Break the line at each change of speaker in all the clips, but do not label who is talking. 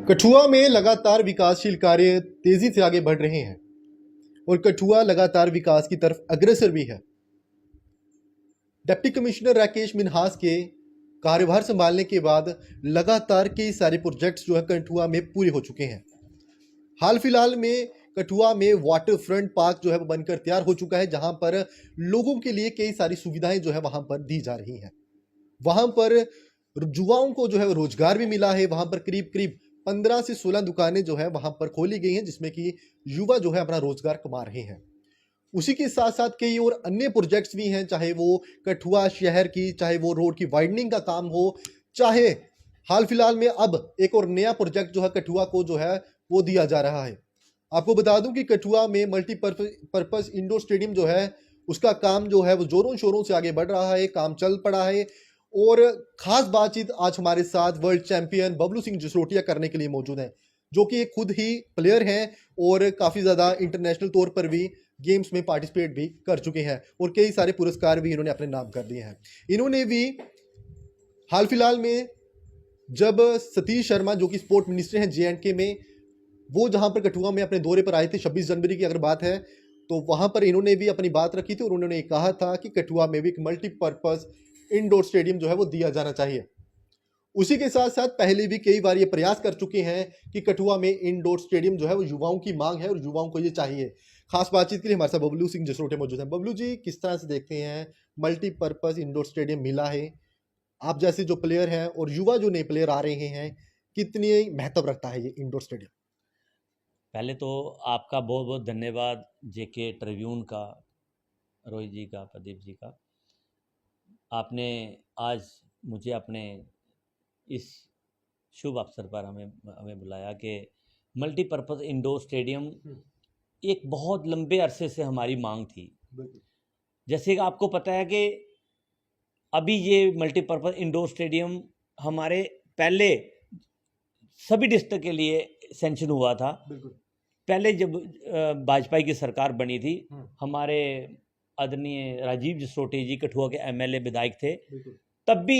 कठुआ में लगातार विकासशील कार्य तेजी से आगे बढ़ रहे हैं और कठुआ लगातार विकास की तरफ अग्रसर भी है। डिप्टी कमिश्नर राकेश मिन्हास के कार्यभार संभालने के बाद लगातार कई सारे प्रोजेक्ट्स जो है कठुआ में पूरे हो चुके हैं। हाल फिलहाल में कठुआ में वाटर फ्रंट पार्क जो है वो बनकर तैयार हो चुका है, जहां पर लोगों के लिए कई सारी सुविधाएं जो है वहां पर दी जा रही हैं। वहां पर युवाओं को जो है रोजगार भी मिला है। वहां पर करीब करीब 15 से 16 दुकानें जो है वहां पर खोली गई हैं, जिसमें कि युवा जो है अपना रोजगार कमा रहे हैं। उसी के साथ साथ कई और अन्य प्रोजेक्ट्स भी हैं, चाहे वो कठुआ शहर की, चाहे वो रोड की वाइडनिंग का काम हो, चाहे हाल फिलहाल में अब एक और नया प्रोजेक्ट जो है कठुआ को जो है वो दिया जा रहा है। आपको बता दूं कि कठुआ में मल्टीपर्पज इंडोर स्टेडियम जो है उसका काम जो है वो जोरों शोरों से आगे बढ़ रहा है, काम चल पड़ा है। और खास बातचीत आज हमारे साथ वर्ल्ड चैंपियन बबलू सिंह जसरोटिया करने के लिए मौजूद हैं, जो कि खुद ही प्लेयर हैं और काफ़ी ज़्यादा इंटरनेशनल तौर पर भी गेम्स में पार्टिसिपेट भी कर चुके हैं और कई सारे पुरस्कार भी इन्होंने अपने नाम कर लिए हैं। इन्होंने भी हाल फिलहाल में जब सतीश शर्मा जो कि स्पोर्ट मिनिस्टर हैं J&K में, वो जहां पर कठुआ में अपने दौरे पर आए थे 26 जनवरी की अगर बात है, तो वहां पर इन्होंने भी अपनी बात रखी थी और उन्होंने कहा था कि कठुआ में भी एक मल्टीपर्पज इंडोर स्टेडियम जो है वो दिया जाना चाहिए। उसी के साथ साथ पहले भी कई बार ये प्रयास कर चुके हैं कि कठुआ में इंडोर स्टेडियम जो है वो युवाओं की मांग है और युवाओं को ये चाहिए। खास बातचीत के लिए हमारे साथ बबलू सिंह जसरोटे मौजूद हैं। बबलू जी, किस तरह से देखते हैं मल्टीपर्पज इंडोर स्टेडियम मिला है, आप जैसे जो प्लेयर हैं और युवा जो नए प्लेयर आ रहे हैं, कितनी महत्व रखता है ये इंडोर स्टेडियम?
पहले तो आपका बहुत बहुत धन्यवाद JK ट्रिब्यून का, रोहित जी का, प्रदीप जी का। आपने आज मुझे अपने इस शुभ अवसर पर हमें बुलाया कि मल्टीपर्पज़ इंडोर स्टेडियम एक बहुत लंबे अरसे से हमारी मांग थी। जैसे कि आपको पता है कि अभी ये मल्टीपर्पज़ इंडोर स्टेडियम हमारे पहले सभी डिस्ट्रिक्ट के लिए सेंक्शन हुआ था। पहले जब वाजपेयी की सरकार बनी थी, हमारे आदरणीय राजीव जसरोटे जी कठुआ के MLA विधायक थे, तब भी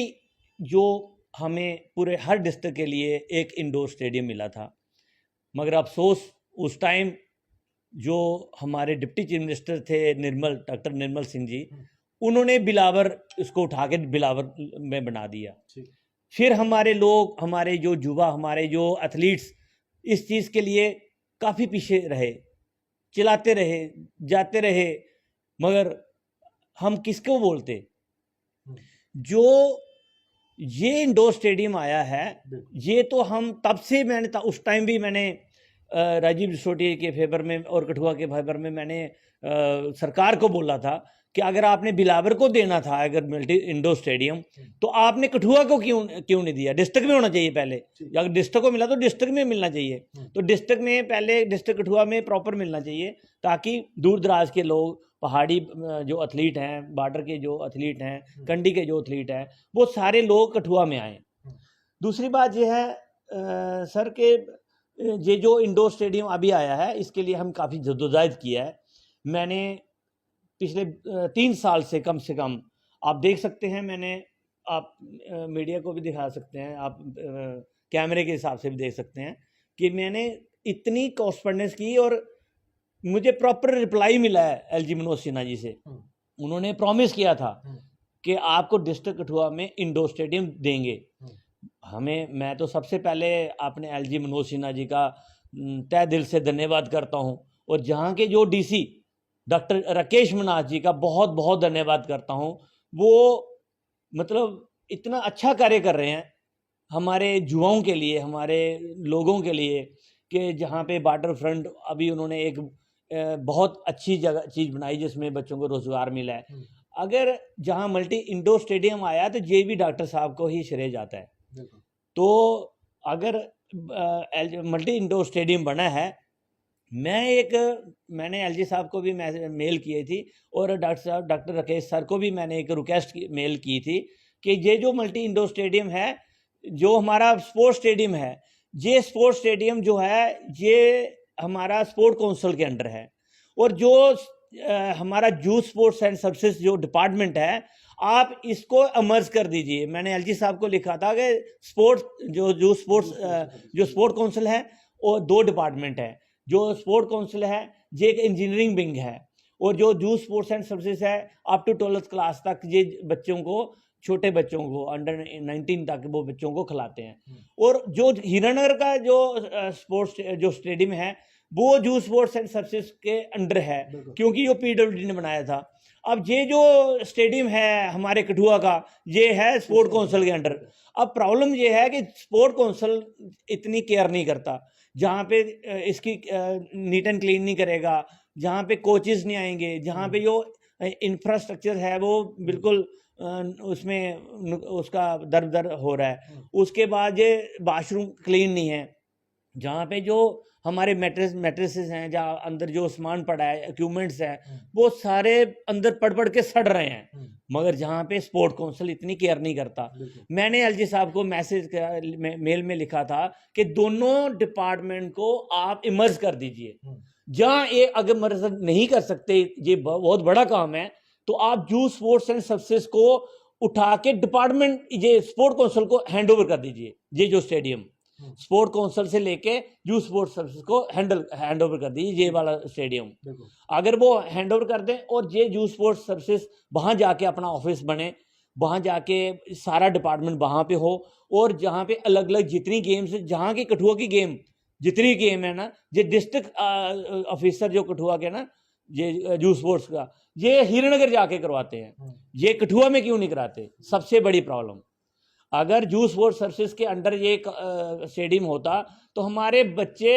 जो हमें पूरे हर डिस्ट्रिक्ट के लिए एक इंडोर स्टेडियम मिला था। मगर अफसोस उस टाइम जो हमारे डिप्टी चीफ मिनिस्टर थे डॉक्टर निर्मल सिंह जी, उन्होंने बिलावर इसको उठा के बिलावर में बना दिया। फिर हमारे लोग, हमारे जो युवा, हमारे जो एथलीट्स इस चीज़ के लिए काफ़ी पीछे रहे, चिल्लाते रहे, जाते रहे, मगर हम किसको बोलते? जो ये इंडोर स्टेडियम आया है, ये तो हम तब से मैंने उस टाइम भी मैंने राजीव जसरोटिया के फेवर में और कठुआ के फेवर में मैंने सरकार को बोला था कि अगर आपने बिलावर को देना था अगर मल्टी इंडोर स्टेडियम, तो आपने कठुआ को क्यों नहीं दिया? डिस्ट्रिक्ट में होना चाहिए पहले। अगर डिस्ट्रिक्ट को मिला तो डिस्ट्रिक्ट में मिलना चाहिए, तो डिस्ट्रिक्ट में पहले डिस्ट्रिक्ट कठुआ में प्रॉपर मिलना चाहिए, ताकि दूर दराज के लोग, पहाड़ी जो एथलीट हैं, बॉर्डर के जो एथलीट हैं, कंडी के जो एथलीट हैं, वो सारे लोग कठुआ में आएँ। दूसरी बात यह है सर कि ये जो इंडोर स्टेडियम अभी आया है, इसके लिए हम काफ़ी जद्दोजहद किया है। मैंने पिछले 3 साल से कम आप देख सकते हैं, मैंने आप मीडिया को भी दिखा सकते हैं, आप कैमरे के हिसाब से भी देख सकते हैं कि मैंने इतनी कॉरस्पॉन्डेंस की और मुझे प्रॉपर रिप्लाई मिला है LG मनोज सिन्हा जी से। उन्होंने प्रॉमिस किया था कि आपको डिस्ट्रिक्ट कठुआ में इंडोर स्टेडियम देंगे। मैं तो सबसे पहले अपने LG मनोज सिन्हा जी का तहे दिल से धन्यवाद करता हूं, और जहां के जो DC डॉक्टर राकेश मिन्हास जी का बहुत बहुत धन्यवाद करता हूं। वो मतलब इतना अच्छा कार्य कर रहे हैं हमारे युवाओं के लिए, हमारे लोगों के लिए, कि जहां पे वाटर फ्रंट अभी उन्होंने एक बहुत अच्छी जगह चीज़ बनाई जिसमें बच्चों को रोजगार मिला है। अगर जहां मल्टी इंडोर स्टेडियम आया तो ये भी डॉक्टर साहब को ही श्रेय जाता है। तो अगर मल्टी इंडोर स्टेडियम बना है, मैंने LG साहब को भी मेल की थी और डॉक्टर राकेश सर को भी मैंने एक रिक्वेस्ट मेल की थी कि ये जो मल्टी इंडोर स्टेडियम है, जो हमारा स्पोर्ट्स स्टेडियम है, ये स्पोर्ट्स स्टेडियम जो है ये हमारा स्पोर्ट काउंसिल के अंडर है, और जो हमारा यूथ स्पोर्ट्स एंड सर्विसेज जो डिपार्टमेंट है, आप इसको अमर्ज कर दीजिए। मैंने एलजी साहब को लिखा था कि स्पोर्ट्स जो स्पोर्ट काउंसिल है और 2 डिपार्टमेंट है। जो स्पोर्ट काउंसिल है ये एक इंजीनियरिंग विंग है, और जो जूस स्पोर्ट्स एंड सर्विसेज है अप टू 12th क्लास तक ये बच्चों को, छोटे बच्चों को अंडर 19 तक वो बच्चों को खिलाते हैं। और जो हीरानगर का जो स्पोर्ट्स जो स्टेडियम है वो जूस स्पोर्ट्स एंड सर्विसेज के अंडर है, क्योंकि ये पीडब्ल्यूडी ने बनाया था। अब ये जो स्टेडियम है हमारे कठुआ का ये है स्पोर्ट काउंसिल के अंडर। अब प्रॉब्लम ये है कि स्पोर्ट काउंसिल इतनी केयर नहीं करता, जहाँ पे इसकी नीट एंड क्लीन नहीं करेगा, जहाँ पे कोचेस नहीं आएंगे, जहाँ पे जो इंफ्रास्ट्रक्चर है वो बिल्कुल उसमें उसका दर दर हो रहा है। उसके बाद ये वाशरूम क्लीन नहीं है, जहाँ पे जो हमारे मैट्रेसेस हैं, जहाँ अंदर जो सामान पड़ा है, इक्विपमेंट्स है, वो सारे अंदर पड़ के सड़ रहे हैं। मगर जहाँ पे स्पोर्ट काउंसिल इतनी केयर नहीं करता। मैंने एलजी साहब को मेल में लिखा था कि दोनों डिपार्टमेंट को आप इमर्ज कर दीजिए। जहाँ ये अगर मर्ज नहीं कर सकते, ये बहुत बड़ा काम है, तो आप जू स्पोर्ट्स एंड सर्विसेज को उठा के डिपार्टमेंट ये स्पोर्ट काउंसिल को हैंड ओवर कर दीजिए। ये जो स्टेडियम स्पोर्ट काउंसिल से लेके जू स्पोर्ट्स सर्विसेज को हैंड ओवर कर दीजिए। ये वाला स्टेडियम अगर वो हैंड ओवर कर दें और ये जू स्पोर्ट्स सर्विसेज वहां जाके अपना ऑफिस बने, वहां जाके सारा डिपार्टमेंट वहां पे हो, और जहाँ पे अलग अलग जितनी गेम्स, जहाँ की कठुआ की गेम जितनी गेम है ना, ये डिस्ट्रिक्ट ऑफिसर जो कठुआ के ना, ये जू स्पोर्ट्स का, ये हीरानगर जाके करवाते हैं। ये कठुआ में क्यों नहीं कराते? सबसे बड़ी प्रॉब्लम। अगर जू स्पोर्ट्स सर्विसेज के अंडर ये स्टेडियम होता तो हमारे बच्चे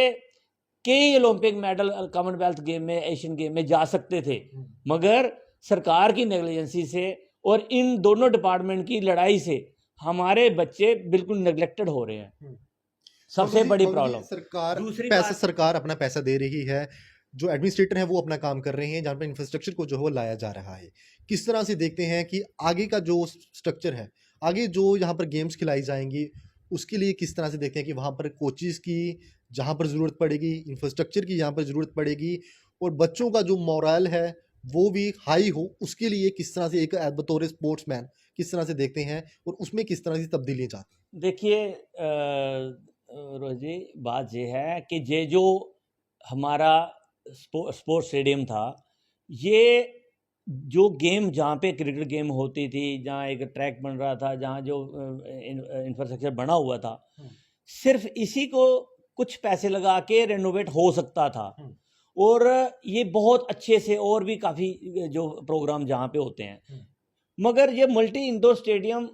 कई ओलंपिक मेडल कॉमनवेल्थ गेम में, एशियन गेम में जा सकते थे, मगर सरकार की नेग्लिजेंसी से और इन दोनों डिपार्टमेंट की लड़ाई से हमारे बच्चे बिल्कुल नेग्लेक्टेड हो रहे हैं। सबसे बड़ी प्रॉब्लम।
सरकार अपना पैसा दे रही है, जो एडमिनिस्ट्रेटर है वो अपना काम कर रहे हैं, जहाँ पे इंफ्रास्ट्रक्चर को जो है वो लाया जा रहा है। किस तरह से देखते हैं कि आगे का जो स्ट्रक्चर है, आगे जो यहाँ पर गेम्स खिलाई जाएंगी, उसके लिए किस तरह से देखते हैं कि वहाँ पर कोचेस की जहाँ पर ज़रूरत पड़ेगी, इंफ्रास्ट्रक्चर की जहाँ पर ज़रूरत पड़ेगी, और बच्चों का जो मोरल है वो भी हाई हो, उसके लिए किस तरह से एक बतौर स्पोर्ट्समैन किस तरह से देखते हैं और उसमें किस तरह से तब्दीलियाँ चाहते हैं?
देखिए रोहित जी, बात ये है कि ये जो हमारा स्पोर्ट्स स्टेडियम था, ये जो गेम जहाँ पे क्रिकेट गेम होती थी, जहाँ एक ट्रैक बन रहा था, जहाँ जो इंफ्रास्ट्रक्चर बना हुआ था, सिर्फ इसी को कुछ पैसे लगा के रेनोवेट हो सकता था, और ये बहुत अच्छे से और भी काफ़ी जो प्रोग्राम जहाँ पे होते हैं। मगर ये मल्टी इंडोर स्टेडियम,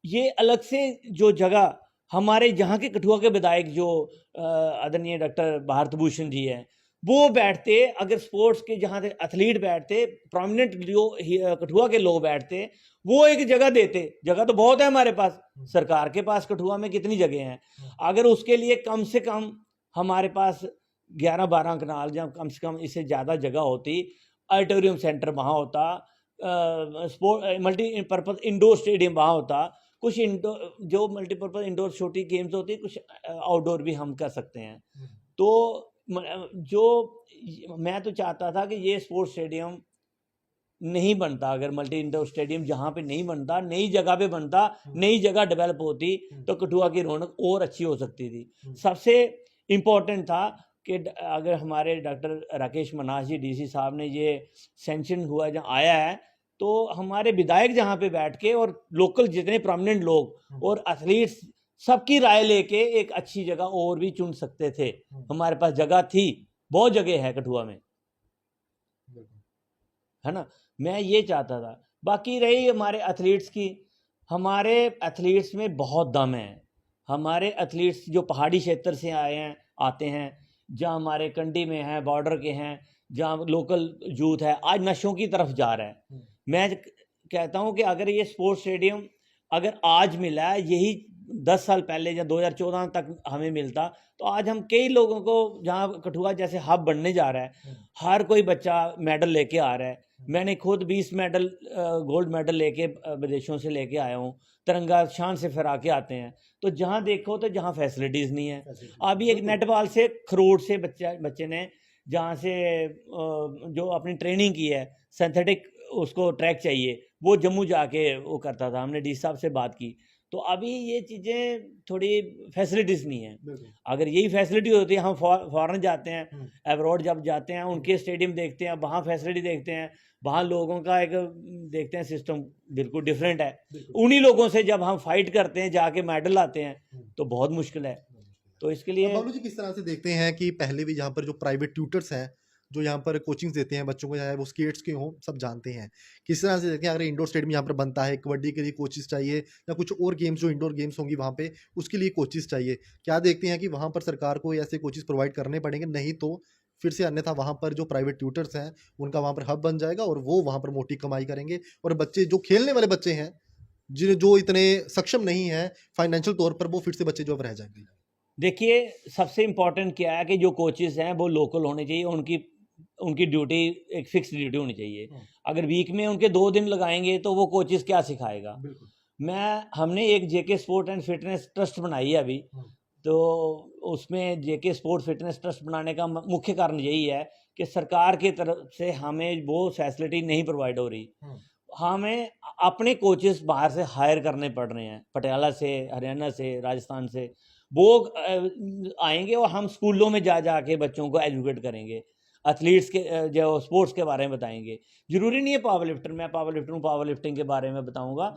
ये अलग से जो जगह हमारे यहाँ के कठुआ के विधायक जो आदरणीय डॉक्टर भारत भूषण जी हैं, वो बैठते, अगर स्पोर्ट्स के जहाँ से एथलीट बैठते, प्रोमिनेंट जो कठुआ के लोग बैठते, वो एक जगह देते। जगह तो बहुत है हमारे पास, सरकार के पास कठुआ में कितनी जगह हैं, अगर उसके लिए कम से कम हमारे पास 11-12 कनाल, जहाँ कम से कम इससे ज़्यादा जगह होती, ऑडिटोरियम सेंटर वहाँ होता, स्पोर्ट मल्टीपर्पज़ इंडोर स्टेडियम वहाँ होता, कुछ इंडोर जो मल्टीपर्पज़ इंडोर छोटी गेम्स होती, कुछ आउटडोर भी हम कर सकते हैं। तो जो मैं तो चाहता था कि ये स्पोर्ट्स स्टेडियम नहीं बनता, अगर मल्टी इंडोर स्टेडियम जहाँ पे नहीं बनता, नई जगह पे बनता, नई जगह डेवलप होती, तो कठुआ की रौनक और अच्छी हो सकती थी। सबसे इम्पोर्टेंट था कि अगर हमारे डॉक्टर राकेश मन्हास जी डीसी साहब ने ये सेंक्शन हुआ जहाँ आया है, तो हमारे विधायक जहाँ पे बैठ के और लोकल जितने प्रोमिनेंट लोग और एथलीट्स सबकी राय लेके एक अच्छी जगह और भी चुन सकते थे। हमारे पास जगह थी, बहुत जगह है कठुआ में, है ना। मैं ये चाहता था। बाकी रही हमारे एथलीट्स की, हमारे एथलीट्स में बहुत दम है। हमारे एथलीट्स जो पहाड़ी क्षेत्र से आते हैं, जहाँ हमारे कंडी में हैं, बॉर्डर के हैं, जहाँ लोकल यूथ है, आज नशों की तरफ जा रहा है। मैं कहता हूँ कि अगर ये स्पोर्ट्स स्टेडियम अगर आज मिला है, यही 10 साल पहले या 2014 तक हमें मिलता, तो आज हम कई लोगों को, जहाँ कठुआ जैसे हब बनने जा रहा है, हर कोई बच्चा मेडल लेके आ रहा है। मैंने खुद 20 मेडल गोल्ड मेडल लेके विदेशों से लेके आया हूँ, तिरंगा शान से फहरा के आते हैं। तो जहाँ देखो तो जहाँ फैसिलिटीज़ नहीं है। अभी एक नेटबॉल से खरोड़ से बच्चे ने जहाँ से जो अपनी ट्रेनिंग की है, सिंथेटिक उसको ट्रैक चाहिए, वो जम्मू जाके वो करता था। हमने डी साहब से बात की, तो अभी ये चीज़ें थोड़ी फैसिलिटीज़ नहीं है। अगर यही फैसिलिटी होती है, हम फॉरेन जाते हैं, अब्रॉड जब जाते हैं, उनके स्टेडियम देखते हैं, वहाँ फैसिलिटी देखते हैं, वहाँ लोगों का एक देखते हैं सिस्टम बिल्कुल डिफरेंट है। उन्हीं लोगों से जब हम फाइट करते हैं, जाके मेडल लाते हैं, तो बहुत मुश्किल है। तो इसके लिए
बाबू जी किस तरह से देखते हैं कि पहले भी यहाँ पर जो प्राइवेट ट्यूटर्स हैं, जो यहाँ पर कोचिंग्स देते हैं बच्चों को, चाहे वो स्केट्स के हों, सब जानते हैं। किस तरह से देखते हैं अगर इंडोर स्टेडियम यहाँ पर बनता है, कबड्डी के लिए कोचेस चाहिए या कुछ और गेम्स जो इंडोर गेम्स होंगी वहाँ पे, उसके लिए कोचेस चाहिए। क्या देखते हैं कि वहाँ पर सरकार को ऐसे कोचेस प्रोवाइड करने पड़ेंगे? नहीं तो फिर से अन्यथा वहाँ पर जो प्राइवेट ट्यूटर्स हैं, उनका वहाँ पर हब बन जाएगा और वो वहाँ पर मोटी कमाई करेंगे और बच्चे जो खेलने वाले बच्चे हैं, जो इतने सक्षम नहीं हैं फाइनेंशियल तौर पर, वो फिर से बच्चे जो अब रह जाएंगे।
देखिए, सबसे इम्पोर्टेंट क्या है कि जो कोचेस हैं वो लोकल होने चाहिए, उनकी उनकी ड्यूटी एक फिक्स ड्यूटी होनी चाहिए। अगर वीक में उनके 2 दिन लगाएंगे तो वो कोचेस क्या सिखाएगा। हमने एक जेके स्पोर्ट एंड फिटनेस ट्रस्ट बनाई है अभी, तो उसमें जेके स्पोर्ट फिटनेस ट्रस्ट बनाने का मुख्य कारण यही है कि सरकार की तरफ से हमें वो फैसिलिटी नहीं प्रोवाइड हो रही। हमें अपने कोचेस बाहर से हायर करने पड़ रहे हैं, पटियाला से, हरियाणा से, राजस्थान से। वो आएंगे और हम स्कूलों में जा के बच्चों को एजुकेट करेंगे, एथलीट्स के जो स्पोर्ट्स के बारे में बताएंगे। जरूरी नहीं है पावर लिफ्टर, मैं पावर लिफ्टर हूँ, पावर लिफ्टिंग के बारे में बताऊंगा।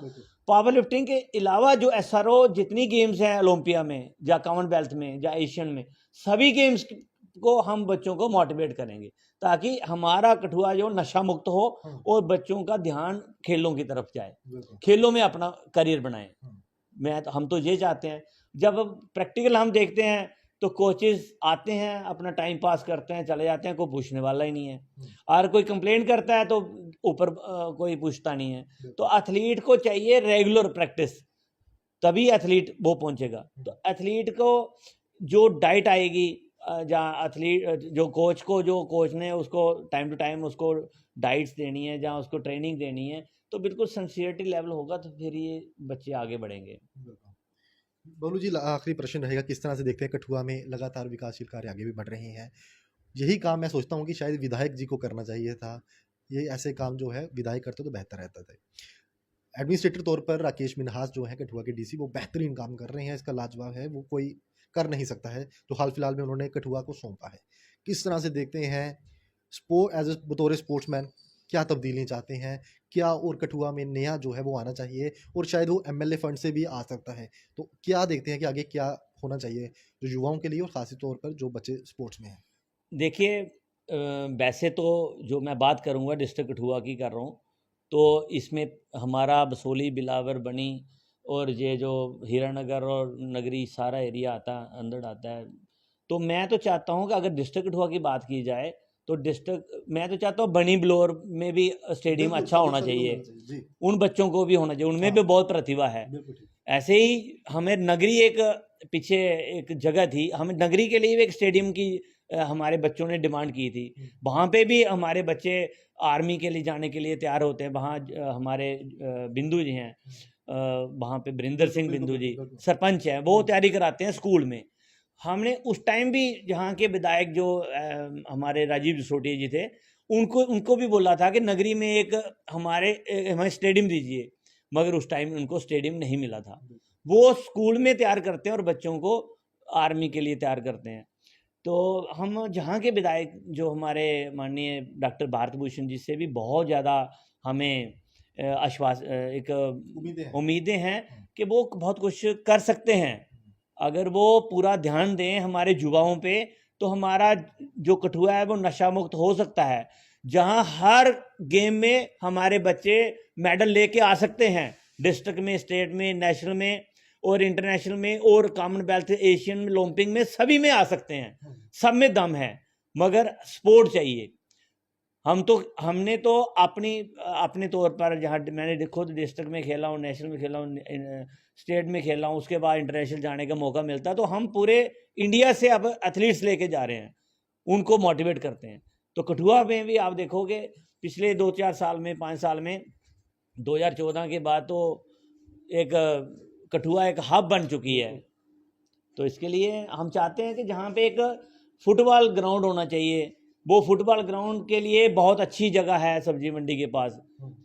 पावर लिफ्टिंग के अलावा जो एसआरओ जितनी गेम्स हैं ओलंपिया में या कॉमनवेल्थ में या एशियन में, सभी गेम्स को हम बच्चों को मोटिवेट करेंगे ताकि हमारा कठुआ जो नशा मुक्त हो और बच्चों का ध्यान खेलों की तरफ जाए, खेलों में अपना करियर बनाएं। हम तो ये चाहते हैं। जब प्रैक्टिकल हम देखते हैं तो कोचेस आते हैं, अपना टाइम पास करते हैं, चले जाते हैं, कोई पूछने वाला ही नहीं है। और कोई कंप्लेंट करता है तो ऊपर कोई पूछता नहीं है। तो एथलीट को चाहिए रेगुलर प्रैक्टिस, तभी एथलीट वो पहुंचेगा। तो एथलीट को जो डाइट आएगी, जहाँ एथलीट जो कोच ने उसको टाइम टू टाइम उसको डाइट्स देनी है, जहाँ उसको ट्रेनिंग देनी है, तो बिल्कुल सिंसियरिटी लेवल होगा तो फिर ये बच्चे आगे बढ़ेंगे।
बबलू जी, आखिरी प्रश्न रहेगा, किस तरह से देखते हैं कठुआ में लगातार विकासशील कार्य आगे भी बढ़ रहे हैं? यही काम मैं सोचता हूँ कि शायद विधायक जी को करना चाहिए था। ये ऐसे काम जो है विधायक करते तो बेहतर रहता था। एडमिनिस्ट्रेटर तौर पर राकेश मिन्हास जो है कठुआ के डीसी, वो बेहतरीन काम कर रहे हैं, इसका लाजवाब है, वो कोई कर नहीं सकता है जो हाल फिलहाल में उन्होंने कठुआ को सौंपा है। किस तरह से देखते हैं एज बतौर स्पोर्ट्समैन, क्या तब्दीली चाहते हैं? क्या और कठुआ में नया जो है वो आना चाहिए और शायद वो एमएलए फंड से भी आ सकता है? तो क्या देखते हैं कि आगे क्या होना चाहिए जो युवाओं के लिए और खासी तौर पर जो बच्चे स्पोर्ट्स में हैं?
देखिए, वैसे तो जो मैं बात करूंगा डिस्ट्रिक्ट कठुआ की कर रहा हूँ, तो इसमें हमारा बसोली, बिलावर, बनी और ये जो हीरानगर और नगरी सारा एरिया अंदर आता है। तो मैं तो चाहता हूँ कि अगर डिस्ट्रिक्ट कठुआ की बात की जाए तो मैं तो चाहता हूँ बनी ब्लोर में भी स्टेडियम अच्छा होना चाहिए, उन बच्चों को भी होना चाहिए, उनमें भी बहुत प्रतिभा है। ऐसे ही हमें नगरी एक पीछे एक जगह थी, हमें नगरी के लिए भी एक स्टेडियम की हमारे बच्चों ने डिमांड की थी। वहाँ पे भी हमारे बच्चे आर्मी के लिए जाने के लिए तैयार होते हैं। वहाँ हमारे बिंदु जी हैं, वहाँ पे बरिंदर सिंह बिंदु जी सरपंच हैं, वो तैयारी कराते हैं स्कूल में। हमने उस टाइम भी यहाँ के विधायक जो हमारे राजीव जसोटिया जी थे, उनको भी बोला था कि नगरी में एक हमें स्टेडियम दीजिए, मगर उस टाइम उनको स्टेडियम नहीं मिला था। वो स्कूल में तैयार करते हैं और बच्चों को आर्मी के लिए तैयार करते हैं। तो हम जहाँ के विधायक जो हमारे माननीय डॉक्टर भारत भूषण जी से भी बहुत ज़्यादा हमें उम्मीदें हैं कि वो बहुत कुछ कर सकते हैं। अगर वो पूरा ध्यान दें हमारे युवाओं पे, तो हमारा जो कठुआ है वो नशा मुक्त हो सकता है। जहां हर गेम में हमारे बच्चे मेडल लेके आ सकते हैं, डिस्ट्रिक्ट में, स्टेट में, नेशनल में और इंटरनेशनल में और कॉमनवेल्थ, एशियन, ओलंपिक में, सभी में आ सकते हैं। सब में दम है, मगर स्पोर्ट चाहिए। हमने तो अपने तौर पर, जहाँ मैंने खुद डिस्ट्रिक्ट में खेला हूँ, नेशनल में खेला हूँ, स्टेट में खेला हूँ, उसके बाद इंटरनेशनल जाने का मौका मिलता है, तो हम पूरे इंडिया से अब एथलीट्स लेके जा रहे हैं, उनको मोटिवेट करते हैं। तो कठुआ में भी आप देखोगे पिछले 2-4 साल में, 5 साल में, 2014 के बाद तो एक कठुआ एक हब बन चुकी है। तो इसके लिए हम चाहते हैं कि जहाँ पे एक फुटबॉल ग्राउंड होना चाहिए, वो फुटबॉल ग्राउंड के लिए बहुत अच्छी जगह है, सब्जी मंडी के पास,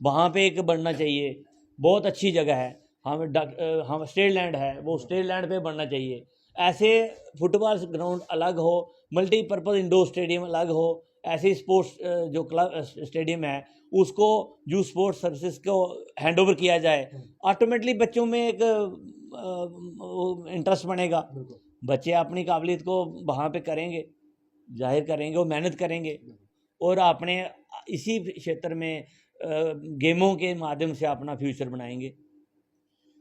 वहाँ पे एक बनना चाहिए, बहुत अच्छी जगह है। हम स्टेट लैंड है, वो स्टेट लैंड पे बनना चाहिए। ऐसे फुटबॉल ग्राउंड अलग हो, मल्टीपर्पज़ इंडोर स्टेडियम अलग हो, ऐसे स्पोर्ट्स जो क्लब स्टेडियम है उसको यूथ स्पोर्ट्स सर्विसेज को हैंड ओवर किया जाए। ऑटोमेटिकली बच्चों में एक इंटरेस्ट बनेगा, बच्चे अपनी काबिलियत को वहाँ पे करेंगे, जाहिर करेंगे और मेहनत करेंगे और अपने इसी क्षेत्र में गेमों के माध्यम से अपना फ्यूचर बनाएंगे।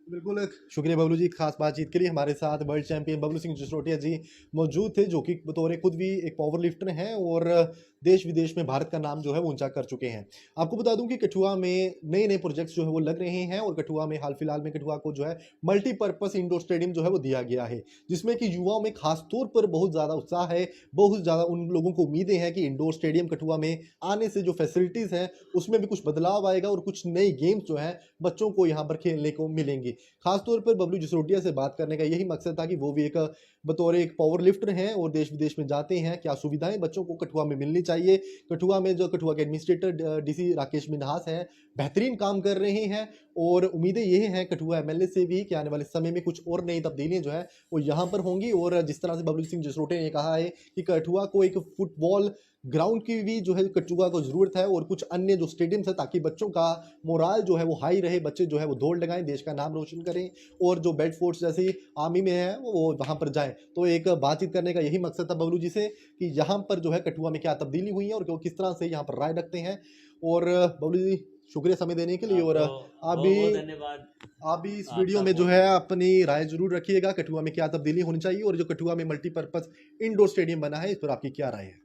बिल्कुल, शुक्रिया बबलू जी, खास बातचीत के लिए। हमारे साथ वर्ल्ड चैंपियन बबलू सिंह जसरोटिया जी मौजूद थे, जो कि बतौर खुद भी एक पावर लिफ्टर हैं और देश विदेश में भारत का नाम जो है वो ऊंचा कर चुके हैं। आपको बता दूं कि कठुआ में नए नए प्रोजेक्ट्स जो है वो लग रहे हैं और कठुआ में हाल फिलहाल में कठुआ को जो है मल्टीपर्पस इंडोर स्टेडियम जो है वो दिया गया है, जिसमें कि युवाओं में खास तौर पर बहुत ज़्यादा उत्साह है। बहुत ज़्यादा उन लोगों को उम्मीदें हैं कि इंडोर स्टेडियम कठुआ में आने से जो फैसिलिटीज़ हैं उसमें भी कुछ बदलाव आएगा और कुछ नई गेम्स जो हैं बच्चों को यहाँ पर खेलने को मिलेंगी। खासतौर पर बबलू जसरोटिया से बात करने का यही मकसद था कि वो भी एक बतौर एक पावर लिफ्टर हैं और देश विदेश में जाते हैं, क्या सुविधाएं बच्चों को कठुआ में मिलनी चाहिए। कठुआ में जो कठुआ के एडमिनिस्ट्रेटर डीसी राकेश मिन्हास हैं, बेहतरीन काम कर रहे हैं और उम्मीदें ये हैं कठुआ एमएलए से भी कि आने वाले समय में कुछ और नई तब्दीलियां जो है वो यहाँ पर होंगी। और जिस तरह से बबलू सिंह जसरोटिया ने कहा है कि कठुआ को एक फुटबॉल ग्राउंड की भी जो है कठुआ को जरूरत है और कुछ अन्य जो स्टेडियम्स है, ताकि बच्चों का मोराल जो है वो हाई रहे, बच्चे जो है वो दौड़ लगाएं, देश का नाम रोशन करें और जो बेल्ट फोर्स जैसी आर्मी में है वो वहां पर जाएं। तो एक बातचीत करने का यही मकसद था बबलू जी से कि यहाँ पर जो है कठुआ में क्या तब्दीली हुई है और किस तरह से यहाँ पर राय रखते हैं। और बबलू जी, शुक्रिया समय देने के लिए। और आप भी
धन्यवाद।
आप भी इस वीडियो में जो है अपनी राय जरूर रखिएगा, कठुआ में क्या तब्दीली होनी चाहिए और जो कठुआ में मल्टीपर्पज इंडोर स्टेडियम बना है इस पर आपकी क्या राय है।